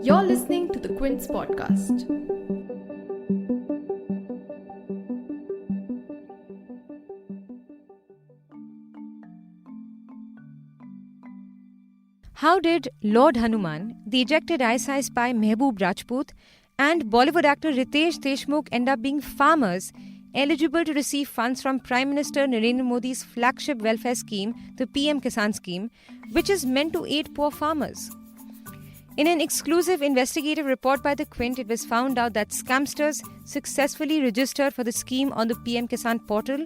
You're listening to the Quint's podcast. How did Lord Hanuman, the ejected ISI spy Mehboob Rajput, and Bollywood actor Riteish Deshmukh end up being farmers eligible to receive funds from Prime Minister Narendra Modi's flagship welfare scheme, the PM-Kisan scheme, which is meant to aid poor farmers? In an exclusive investigative report by the Quint, it was found out that scamsters successfully registered for the scheme on the PM-Kisan portal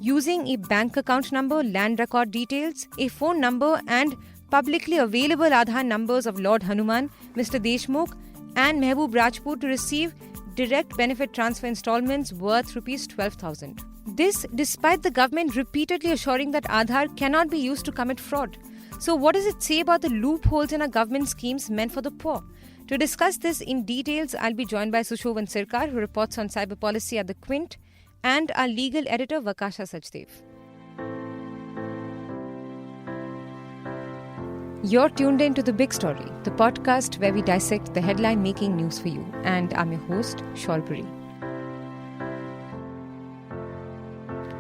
using a bank account number, land record details, a phone number, and publicly available Aadhaar numbers of Lord Hanuman, Mr. Deshmukh, and Mehboob Rajput to receive direct benefit transfer installments worth Rs 12,000. This despite the government repeatedly assuring that Aadhaar cannot be used to commit fraud. So what does it say about the loopholes in our government schemes meant for the poor? To discuss this in details, I'll be joined by Sushovan Sircar, who reports on cyber policy at the Quint, and our legal editor Vakasha Sachdev. You're tuned in to The Big Story, the podcast where we dissect the headline-making news for you. And I'm your host, Shorbori.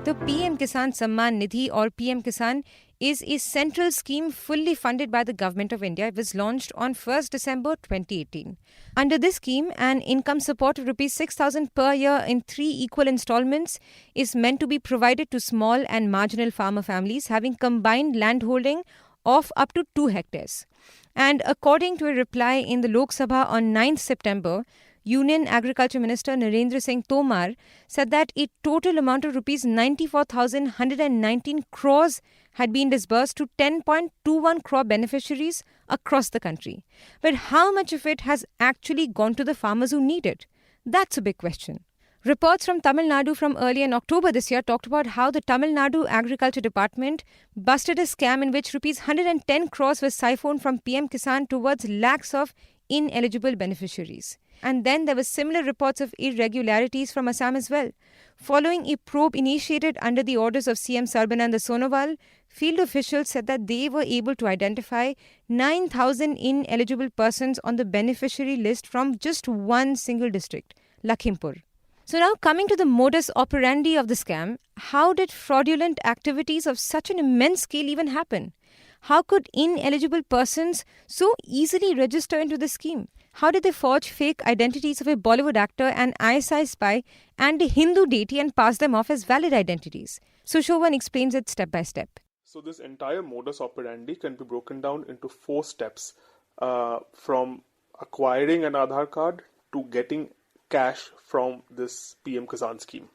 The PM-Kisan Samman Nidhi or PM-Kisan is a central scheme fully funded by the Government of India. It was launched on 1st December 2018. Under this scheme, an income support of Rs 6,000 per year in 3 equal installments is meant to be provided to small and marginal farmer families having combined landholding of up to 2 hectares. And according to a reply in the Lok Sabha on 9th September, Union Agriculture Minister Narendra Singh Tomar said that a total amount of Rs 94,119 crores had been disbursed to 10.21 crore beneficiaries across the country. But how much of it has actually gone to the farmers who need it? That's a big question. Reports from Tamil Nadu from early in October this year talked about how the Tamil Nadu Agriculture Department busted a scam in which Rs 110 crores was siphoned from PM-Kisan towards lakhs of ineligible beneficiaries. And then there were similar reports of irregularities from Assam as well. Following a probe initiated under the orders of CM Sarbananda Sonowal, field officials said that they were able to identify 9,000 ineligible persons on the beneficiary list from just one single district, Lakhimpur. So now coming to the modus operandi of the scam, how did fraudulent activities of such an immense scale even happen? How could ineligible persons so easily register into the scheme? How did they forge fake identities of a Bollywood actor, an ISI spy, and a Hindu deity and pass them off as valid identities? Sushovan explains it step by step. So this entire modus operandi can be broken down into 4 steps, from acquiring an Aadhaar card to getting cash from this PM-Kisan scheme.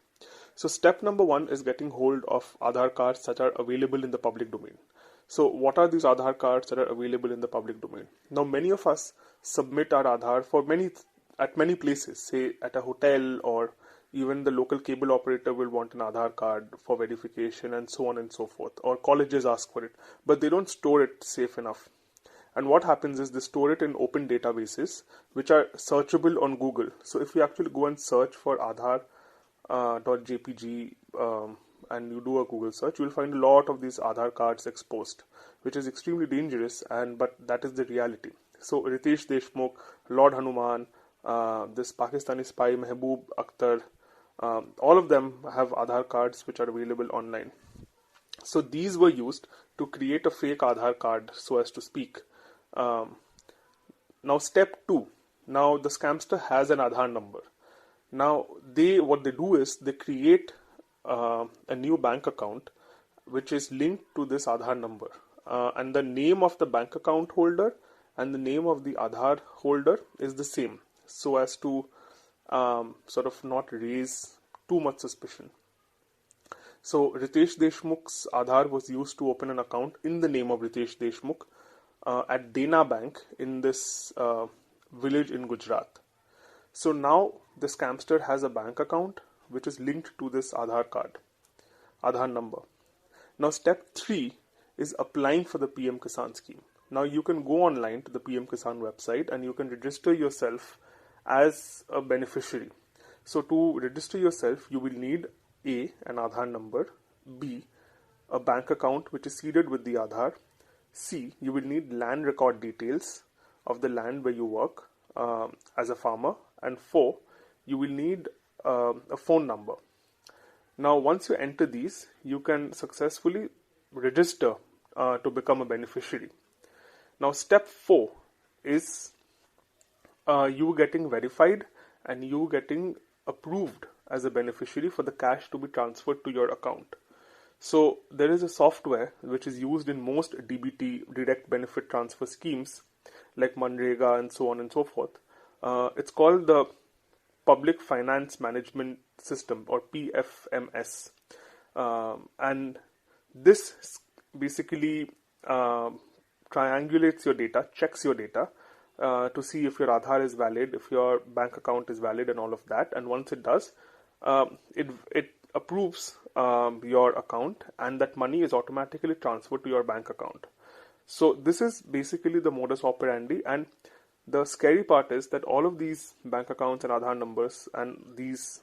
So step number 1 is getting hold of Aadhaar cards that are available in the public domain. So what are these Aadhaar cards that are available in the public domain? Now many of us submit our Aadhaar at many places, say at a hotel, or even the local cable operator will want an Aadhaar card for verification and so on and so forth, or colleges ask for it, but they don't store it safe enough. And what happens is they store it in open databases which are searchable on Google. So if you actually go and search for Aadhaar.jpg and you do a Google search, you will find a lot of these Aadhaar cards exposed, which is extremely dangerous, but that is the reality. So Riteish Deshmukh, Lord Hanuman, this Pakistani spy Mehboob Akhtar, all of them have Aadhaar cards which are available online. So these were used to create a fake Aadhaar card, so as to speak. Now step 2. Now the scamster has an Aadhaar number. Now what they do is they create a new bank account which is linked to this Aadhaar number, and the name of the bank account holder and the name of the Aadhaar holder is the same, so as to sort of not raise too much suspicion. So Riteish Deshmukh's Aadhaar was used to open an account in the name of Riteish Deshmukh at Dena Bank in this village in Gujarat. So now the scamster has a bank account which is linked to this Aadhaar number. Now step 3 is applying for the PM-Kisan scheme. Now you can go online to the PM-Kisan website and you can register yourself as a beneficiary. So to register yourself, you will need A, an Aadhaar number, B, a bank account which is seeded with the Aadhaar, C, you will need land record details of the land where you work as a farmer. And 4, you will need a phone number. Now, once you enter these, you can successfully register to become a beneficiary. Now, step 4 is you getting verified and you getting approved as a beneficiary for the cash to be transferred to your account. So there is a software which is used in most DBT, direct benefit transfer schemes like Manrega and so on and so forth. It's called the Public Finance Management System, or PFMS. And this basically triangulates your data, checks your data to see if your Aadhaar is valid, if your bank account is valid and all of that. And once it does, it approves your account, and that money is automatically transferred to your bank account. So this is basically the modus operandi, and the scary part is that all of these bank accounts and Aadhaar numbers and these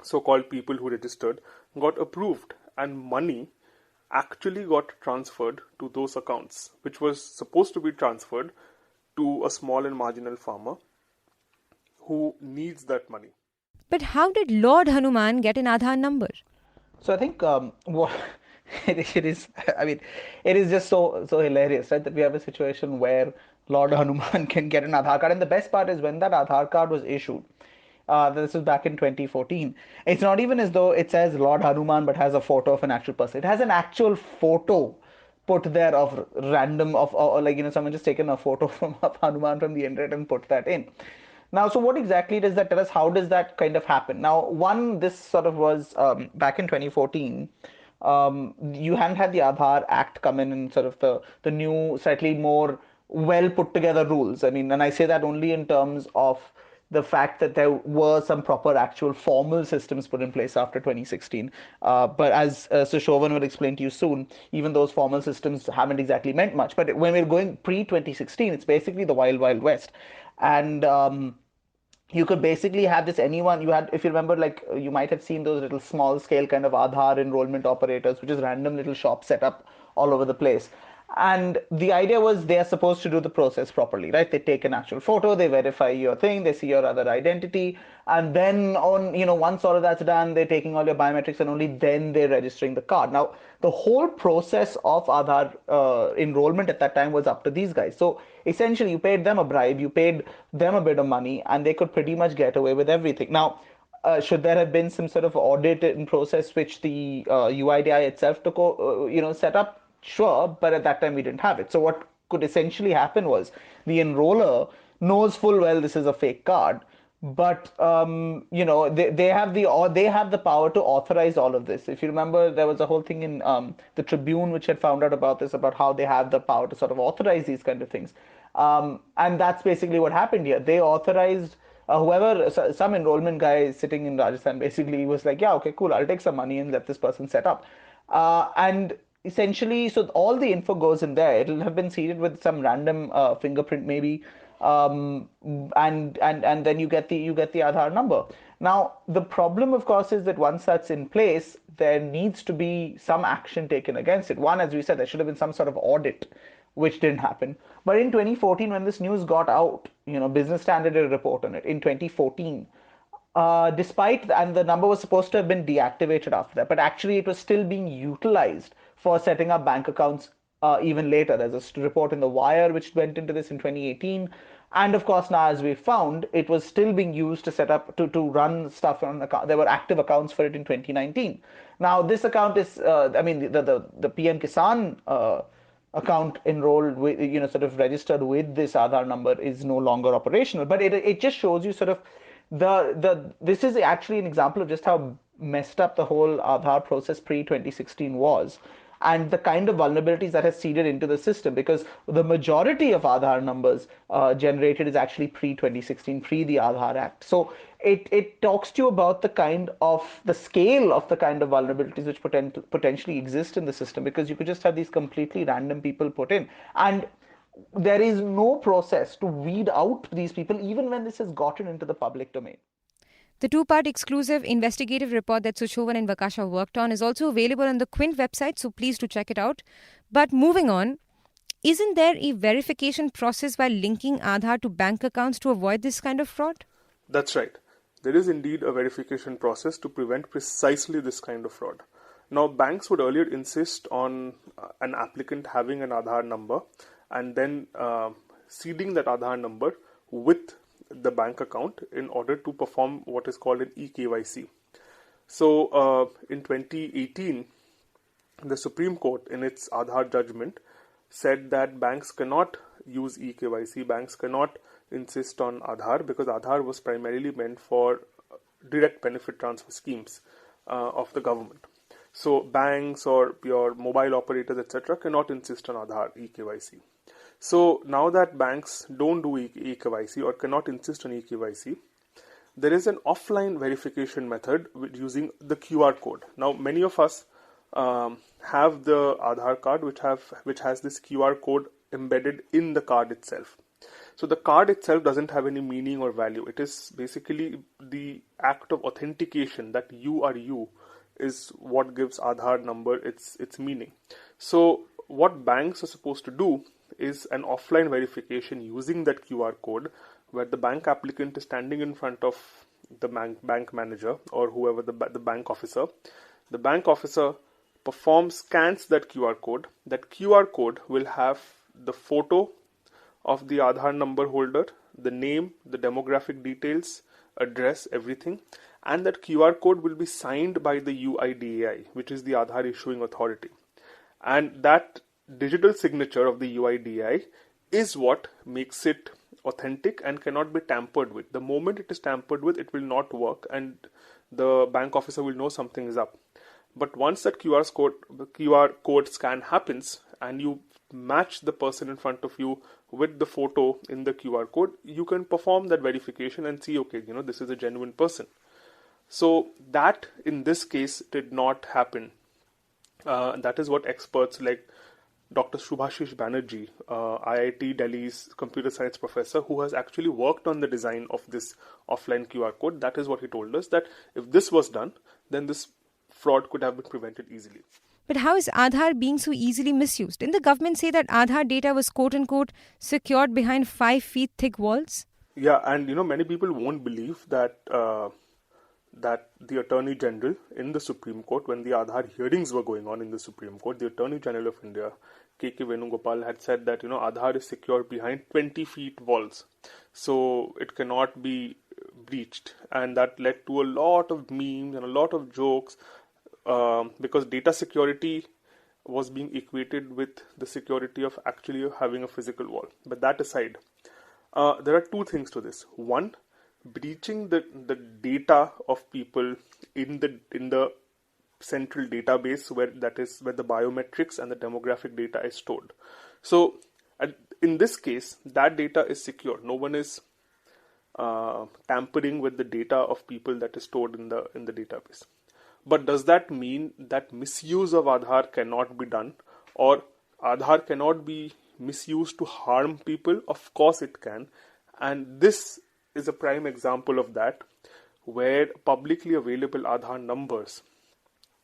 so-called people who registered got approved, and money actually got transferred to those accounts, which was supposed to be transferred to a small and marginal farmer who needs that money. But how did Lord Hanuman get an Aadhaar number? So I think what it is, I mean, it is just so hilarious, right? That we have a situation where Lord Hanuman can get an Aadhaar card, and the best part is when that Aadhaar card was issued. This was back in 2014. It's not even as though it says Lord Hanuman but has a photo of an actual person. It has an actual photo put there of random or like, someone just taken a photo of Hanuman from the internet and put that in. Now, so what exactly does that tell us? How does that kind of happen? Now, this sort of was back in 2014. You hadn't had the Aadhaar Act come in and sort of the new, slightly more well put together rules. I mean, and I say that only in terms of the fact that there were some proper actual formal systems put in place after 2016. But as Sushovan will explain to you soon, even those formal systems haven't exactly meant much. But when we're going pre-2016, it's basically the wild, wild west. And you could basically have this anyone you had, if you remember, like you might have seen those little small scale kind of Aadhaar enrollment operators, which is random little shops set up all over the place. And the idea was they are supposed to do the process properly, right? They take an actual photo, they verify your thing, they see your other identity, and then once all of that's done, they're taking all your biometrics, and only then they're registering the card. Now, the whole process of Aadhaar enrollment at that time was up to these guys. So essentially, you paid them a bribe, you paid them a bit of money, and they could pretty much get away with everything. Now, should there have been some sort of audit in process which the UIDI itself took, set up? Sure, but at that time we didn't have it. So what could essentially happen was the enroller knows full well this is a fake card, but they have the power to authorize all of this. If you remember, there was a whole thing in the Tribune which had found out about this, about how they have the power to sort of authorize these kind of things, and that's basically what happened here. They authorized some enrollment guy sitting in Rajasthan basically was like, yeah, okay, cool, I'll take some money and let this person set up, and essentially, so all the info goes in there. It'll have been seeded with some random fingerprint maybe, and then you get the Aadhaar number. Now, the problem, of course, is that once that's in place, there needs to be some action taken against it. One, as we said, there should have been some sort of audit, which didn't happen. But in 2014, when this news got out, Business Standard did a report on it. In 2014. And the number was supposed to have been deactivated after that, but actually it was still being utilized for setting up bank accounts even later. There's a report in The Wire which went into this in 2018. And of course, now as we found, it was still being used to set up, to run stuff on account. There were active accounts for it in 2019. Now, this account is, the PM-Kisan account enrolled with, sort of registered with this Aadhaar number is no longer operational. But it just shows you sort of this is actually an example of just how messed up the whole Aadhaar process pre-2016 was, and the kind of vulnerabilities that has seeded into the system, because the majority of Aadhaar numbers generated is actually pre-2016, pre the Aadhaar Act. So it talks to you about the scale of the kind of vulnerabilities which potentially exist in the system, because you could just have these completely random people put in, and there is no process to weed out these people, even when this has gotten into the public domain. The 2-part exclusive investigative report that Sushovan and Vakasha worked on is also available on the Quint website, so please do check it out. But moving on, Isn't there a verification process by linking Aadhaar to bank accounts to avoid this kind of fraud? That's right. There is indeed a verification process to prevent precisely this kind of fraud. Now, banks would earlier insist on an applicant having an Aadhaar number and then seeding that Aadhaar number with the bank account in order to perform what is called an eKYC. So, in 2018, the Supreme Court, in its Aadhaar judgment, said that banks cannot use eKYC, banks cannot insist on Aadhaar because Aadhaar was primarily meant for direct benefit transfer schemes of the government. So banks or your mobile operators, etc., cannot insist on Aadhaar eKYC. So now that banks don't do eKYC or cannot insist on eKYC, there is an offline verification method using the QR code. Now, many of us have the Aadhaar card which has this QR code embedded in the card itself. So the card itself doesn't have any meaning or value. It is basically the act of authentication that you are you is what gives Aadhaar number its meaning. So what banks are supposed to do is an offline verification using that QR code where the bank applicant is standing in front of the bank manager or whoever the bank officer. The bank officer scans that QR code. That QR code will have the photo of the Aadhaar number holder, the name, the demographic details, address, everything. And that QR code will be signed by the UIDAI, which is the Aadhaar issuing authority. And that digital signature of the UIDAI is what makes it authentic and cannot be tampered with. The moment it is tampered with, it will not work and the bank officer will know something is up. But once that QR code scan happens and you match the person in front of you with the photo in the QR code, you can perform that verification and see, okay, this is a genuine person. So that in this case did not happen. That is what experts like Dr. Subhashish Banerjee, IIT Delhi's computer science professor, who has actually worked on the design of this offline QR code, that is what he told us, that if this was done, then this fraud could have been prevented easily. But how is Aadhaar being so easily misused? Didn't the government say that Aadhaar data was quote-unquote secured behind 5 feet thick walls? Yeah, and many people won't believe that that the Attorney General in the Supreme Court, when the Aadhaar hearings were going on in the Supreme Court, the Attorney General of India, K.K. Venugopal, had said that Aadhaar is secured behind 20 feet walls, so it cannot be breached, and that led to a lot of memes and a lot of jokes because data security was being equated with the security of actually having a physical wall. But that aside, there are two things to this. One, breaching the data of people in the central database where the biometrics and the demographic data is stored. So in this case, that data is secure. No one is tampering with the data of people that is stored in the database. But does that mean that misuse of Aadhaar cannot be done, or Aadhaar cannot be misused to harm people? Of course it can, and this is a prime example of that, where publicly available Aadhaar numbers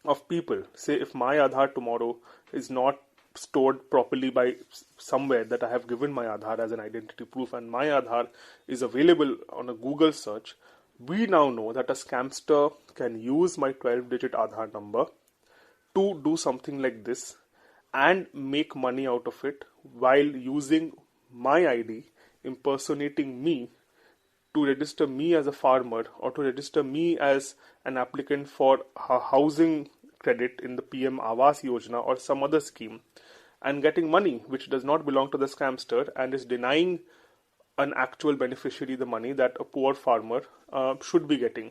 of people, say if my Aadhaar tomorrow is not stored properly by somewhere that I have given my Aadhaar as an identity proof and my Aadhaar is available on a Google search, we now know that a scamster can use my 12-digit Aadhaar number to do something like this and make money out of it while using my ID, impersonating me, to register me as a farmer or to register me as an applicant for a housing credit in the PM Awas Yojana or some other scheme, and getting money which does not belong to the scamster and is denying an actual beneficiary the money that a poor farmer should be getting.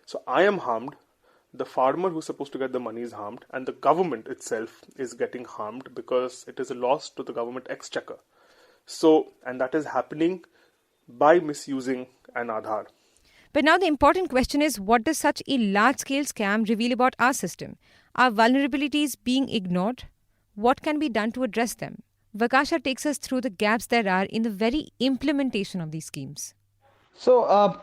So I am harmed, the farmer who's supposed to get the money is harmed, and the government itself is getting harmed because it is a loss to the government exchequer. So, and that is happening by misusing an Aadhaar. But now the important question is, what does such a large-scale scam reveal about our system? Are vulnerabilities being ignored? What can be done to address them? Vakasha takes us through the gaps there are in the very implementation of these schemes. So,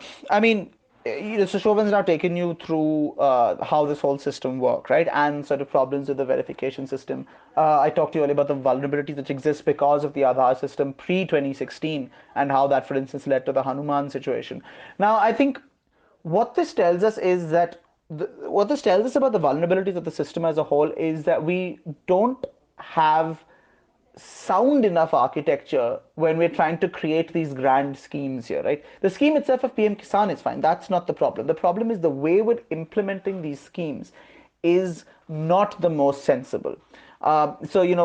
Sushovan's now taken you through how this whole system works, right? And sort of problems with the verification system. I talked to you earlier about the vulnerabilities which exist because of the Aadhaar system pre-2016 and how that, for instance, led to the Hanuman situation. Now, I think what this tells us is that what this tells us about the vulnerabilities of the system as a whole is that we don't have sound enough architecture when we're trying to create these grand schemes here, right? The scheme itself of PM-Kisan is fine. That's not the problem. The problem is the way we're implementing these schemes is not the most sensible. So,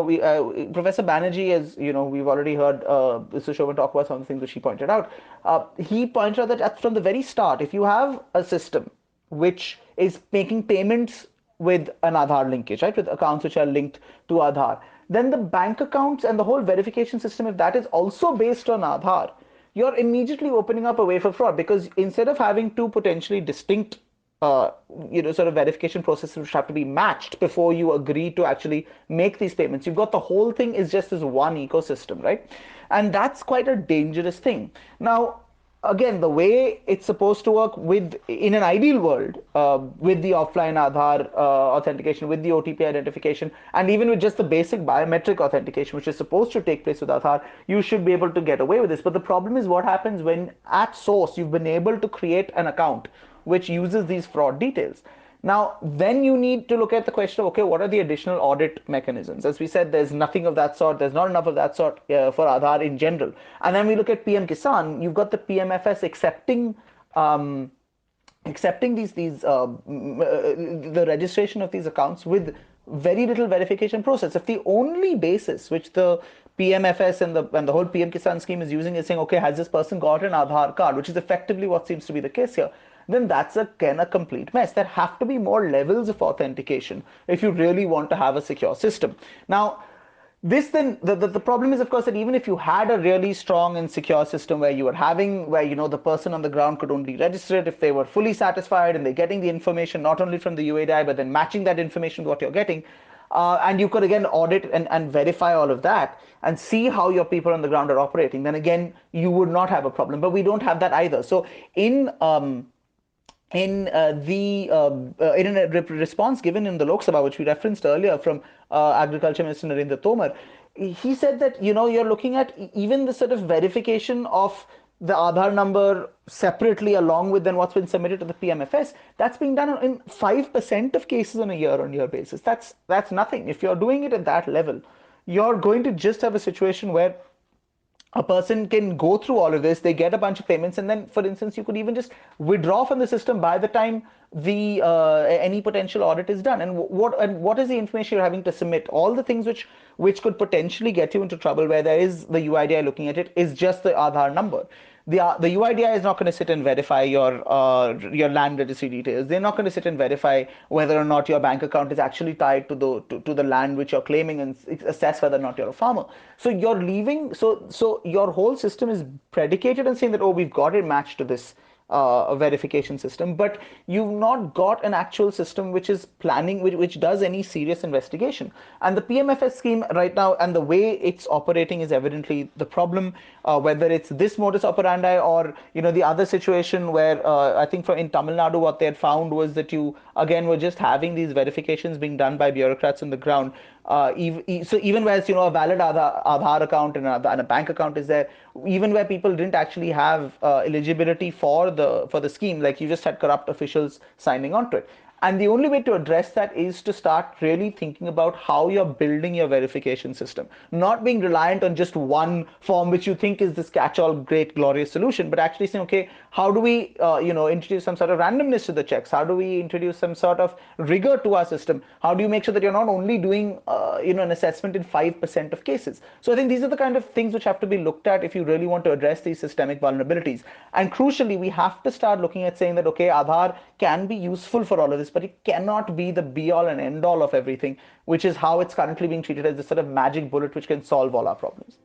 Professor Banerjee, as you know, we've already heard Sushovan talk about some of the things that she pointed out. He pointed out that from the very start, if you have a system which is making payments with an Aadhaar linkage, right, with accounts which are linked to Aadhaar, then the bank accounts and the whole verification system, if that is also based on Aadhaar, you're immediately opening up a way for fraud, because instead of having two potentially distinct sort of verification processes which have to be matched before you agree to actually make these payments, you've got the whole thing is just this one ecosystem, right? And that's quite a dangerous thing. Now, again, the way it's supposed to work in an ideal world, with the offline Aadhaar authentication, with the OTP identification, and even with just the basic biometric authentication, which is supposed to take place with Aadhaar, you should be able to get away with this. But the problem is what happens when at source you've been able to create an account which uses these fraud details. Now, then you need to look at the question of, okay, what are the additional audit mechanisms? As we said, there's nothing of that sort. There's not enough of that sort for Aadhaar in general. And then we look at PM-Kisan. You've got the PMFS accepting the registration of these accounts with very little verification process. If the only basis which the PMFS and the whole PM-Kisan scheme is using is saying, okay, has this person got an Aadhaar card, which is effectively what seems to be the case here, then that's again a complete mess. There have to be more levels of authentication if you really want to have a secure system. Now, this then, the problem is, of course, that even if you had a really strong and secure system where the person on the ground could only register it if they were fully satisfied and they're getting the information not only from the UADI but then matching that information with what you're getting, and you could again audit and verify all of that and see how your people on the ground are operating, then again you would not have a problem. But we don't have that either. So in a response given in the Lok Sabha, which we referenced earlier from Agriculture Minister Narendra Tomar, he said that you're looking at even the sort of verification of the Aadhaar number separately along with then what's been submitted to the PMFS. That's being done in 5% of cases on a year-on-year basis. That's nothing. If you're doing it at that level, you're going to just have a situation where a person can go through all of this, they get a bunch of payments, and then, for instance, you could even just withdraw from the system by the time the any potential audit is done. And what is the information you're having to submit? All the things which could potentially get you into trouble, where there is the UIDI looking at it, is just the Aadhaar number. The UIDI is not going to sit and verify your land registry details. They're not going to sit and verify whether or not your bank account is actually tied to the land which you're claiming and assess whether or not you're a farmer. So you're leaving. So your whole system is predicated on saying that, oh, we've got it matched to this verification system, but you've not got an actual system which is planning, which does any serious investigation. And the PMFS scheme right now and the way it's operating is evidently the problem, whether it's this modus operandi or the other situation where I think in Tamil Nadu what they had found was that you again were just having these verifications being done by bureaucrats on the ground. So even where a valid Aadhaar account and a bank account is there, even where people didn't actually have eligibility for the scheme, like you just had corrupt officials signing onto it. And the only way to address that is to start really thinking about how you're building your verification system, not being reliant on just one form which you think is this catch-all great glorious solution, but actually saying, okay, how do we introduce some sort of randomness to the checks? How do we introduce some sort of rigor to our system? How do you make sure that you're not only doing an assessment in 5% of cases? So I think these are the kind of things which have to be looked at if you really want to address these systemic vulnerabilities. And crucially, we have to start looking at saying that, okay, Aadhaar can be useful for all of this, but it cannot be the be-all and end-all of everything, which is how it's currently being treated as this sort of magic bullet which can solve all our problems.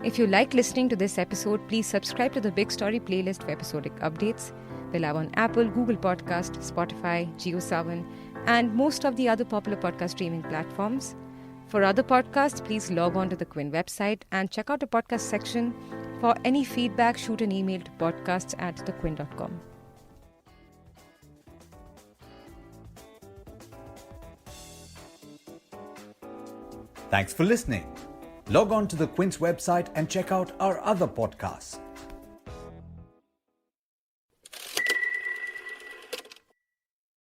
If you like listening to this episode, please subscribe to the Big Story playlist for episodic updates. We're live on Apple, Google Podcast, Spotify, JioSaavn, and most of the other popular podcast streaming platforms. For other podcasts, please log on to the Quint website and check out the podcast section. For any feedback, shoot an email to podcasts@thequint.com. Thanks for listening. Log on to the Quint's website and check out our other podcasts.